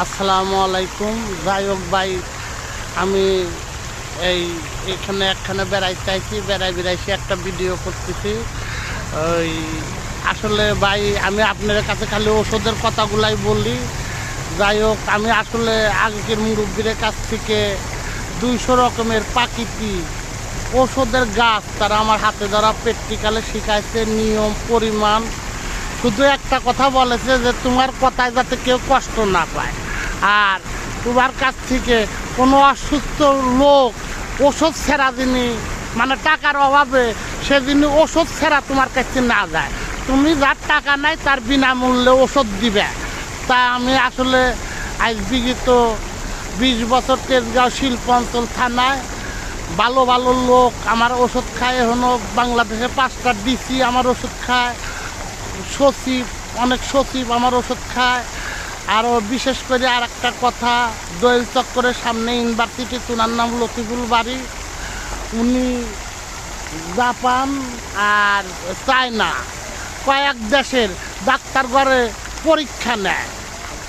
আসসালামু আলাইকুম। যাই হোক ভাই, আমি এখানে বেড়াইতে আইছি, বেড়াইছি একটা ভিডিও করতেছি। ওই আসলে ভাই, আমি আপনার কাছে খালি ওষুধের কথাগুলাই বলি। যাই হোক, আমি আসলে আগের মুরব্বীর কাছ থেকে 200 রকমের প্রাকৃতিক ওষুধের গাছ তারা আমার হাতে ধরা প্র্যাকটিক্যালে শিখাইছে, নিয়ম পরিমাণ। শুধু একটা কথা বলেছে যে তোমার কথায় যাতে কেউ কষ্ট না পায়, আর তোমার কাছ থেকে কোনো অসুস্থ লোক ওষুধ ছেঁড়া যিনি, মানে টাকার অভাবে সেদিন ওষুধ ছেঁড়া তোমার কাছে না যায়। তুমি যার টাকা নাই তার বিনামূল্যে ওষুধ দিবে। তা আমি আসলে আজ বিগত 20 বছর তেজগাঁও শিল্পাঞ্চল থানায় ভালো ভালো লোক আমার ওষুধ খায়। এখনও বাংলাদেশে 5টা ডিসি আমার ওষুধ খায়, সচিব, অনেক সচিব আমার ওষুধ খায়। আরও বিশেষ করে আর একটা কথা, দোয়েল চক্করের সামনে ইউনিভার্সিটি, ওনার নাম লতিফুল বাড়ি। উনি জাপান আর চায়না কয়েক দেশের ডাক্তার ঘরে পরীক্ষা নেয়।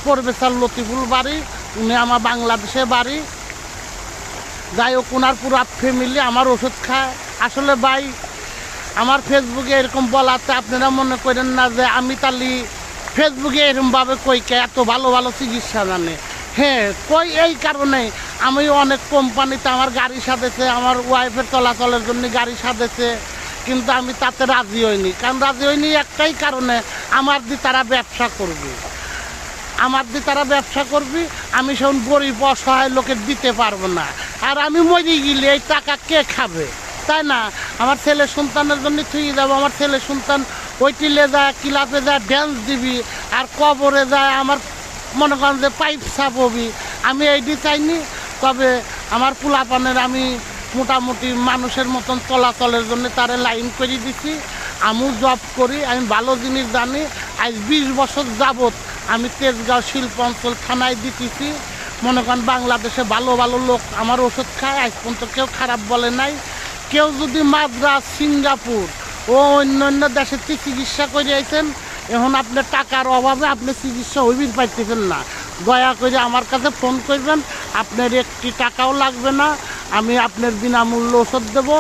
প্রফেসর লতিফুল বাড়ি, উনি আমার বাংলাদেশে বাড়ি। যাই হোক, ওনার পুরো ফ্যামিলি আমার ওষুধ খায়। আসলে ভাই, আমার ফেসবুকে এরকম বলাতে আপনারা মনে করেন না যে আমি তালি ফেসবুকে এরকমভাবে কইকে এত ভালো ভালো চিকিৎসা জানে। হ্যাঁ, কই এই কারণে আমি অনেক কোম্পানিতে আমার গাড়ি সাজেছে, আমার ওয়াইফের চলাচলের জন্য গাড়ি সাজেছে, কিন্তু আমি তাতে রাজি হইনি। কারণ রাজি হইনি একটাই কারণে, আমার দিয়ে তারা ব্যবসা করবে, আমি সেরকম গরিব অসহায় লোকের দিতে পারবো না। আর আমি মরে গেলে এই টাকা কে খাবে, তাই না? আমার ছেলে সন্তানের জন্য থুয়ে যাবো। আমার ছেলে সন্তান ওই টিলে যায়, ক্লাবে যায়, ড্যান্স দিবি, আর কবরে যায় আমার মনে করেন যে পাইপ ছাপবি। আমি এইটি চাইনি। তবে আমার পোলাপানের আমি মোটামুটি মানুষের মতন চলাচলের জন্য তারে লাইন করে দিছি। আমিও জব করি, আমি ভালো জিনিস জানি। আজ 20 বছর যাবৎ আমি তেজগাঁও শিল্পাঞ্চল থানায় দিতেছি। মনে করেন বাংলাদেশে ভালো ভালো লোক আমার ওষুধ খায়, আজ পর্যন্ত কেউ খারাপ বলে নাই। কেউ যদি মাদ্রাজ, সিঙ্গাপুর ও অন্য অন্য দেশের চিকিৎসা করে আইছেন, এখন আপনার টাকার অভাবে আপনি চিকিৎসা হইবির পাইতেছেন না, দয়া করে আমার কাছে ফোন করবেন। আপনার একটি টাকাও লাগবে না, আমি আপনার বিনামূল্য ওষুধ দেবো।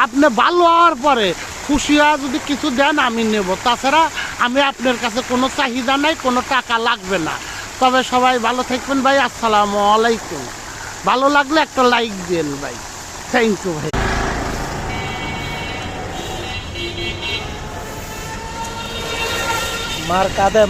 আপনি ভালো হওয়ার পরে খুশি হওয়া যদি কিছু দেন আমি নেব। তাছাড়া আমি আপনার কাছে কোনো চাহিদা নাই, কোনো টাকা লাগবে না। তবে সবাই ভালো থাকবেন ভাই। আসসালামু আলাইকুম। ভালো লাগলে একটা লাইক দেন ভাই। থ্যাংক ইউ ভাই। মার কাঁধে